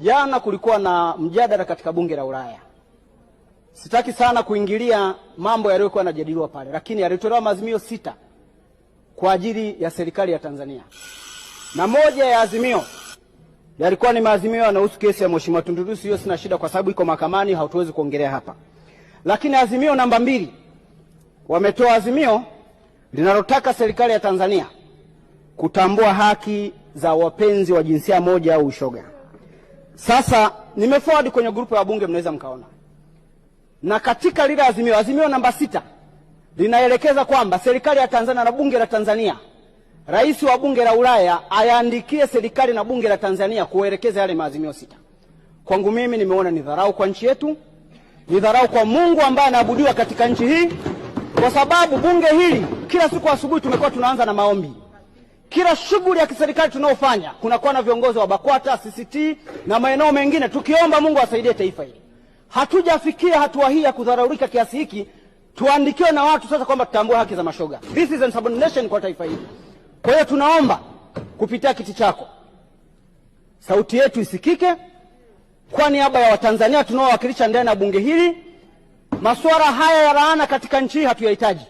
Jana kulikuwa na mjadala katika bunge la Ulaya. Sitaki sana kuingilia mambo yaliyokuwa yanajadiliwa pale, lakini yalitolewa maazimio 6 kwa ajili ya serikali ya Tanzania. Na moja ya azimio yalikuwa ni maazimio yanayohusu kesi ya Mheshimiwa Tundu Lissu. Hiyo sina shida kwa sababu iko mahakamani, hatuwezi kuongelea hapa. Lakini azimio namba 2, wametoa azimio linalotaka serikali ya Tanzania kutambua haki za wapenzi wa jinsia moja au ushoga. Sasa nimeforward kwenye grupu ya bunge, mnaweza mkaona. Na katika lile azimio namba 6 linaelekeza kwamba serikali ya Tanzania na bunge la Tanzania, rais wa bunge la Ulaya ayaandikie serikali na bunge la Tanzania kuelekeza yale maazimio 6. Kwangu mimi nimeona ni dharau kwa nchi yetu, ni dharau kwa Mungu ambaye anaabudiwa katika nchi hii, kwa sababu bunge hili kila siku asubuhi tumekuwa tunaanza na maombi. Kila shughuli ya kiserikali tunaofanya kunakuwa na viongozi wa BAKWATA, CCT na maeneo mengine tukiomba Mungu asaidie taifa hili. Hatujafikia hatua hii ya kudharaulika kiasi hiki tuandikiwe na watu sasa kwamba tutambue haki za mashoga. This is insubordination kwa taifa hili. Kwa hiyo tunaomba kupitia kiti chako sauti yetu isikike kwa niaba ya Watanzania tunaowakilisha ndani ya bunge hili. Masuala haya ya laana katika nchi hii hatuyahitaji.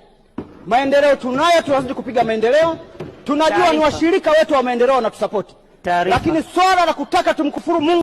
Maendeleo tunayo, tunazidi kupiga maendeleo. Tunajua ni washirika wetu wa maendeleo na tusapoti. Lakini swala la kutaka tumkufuru Mungu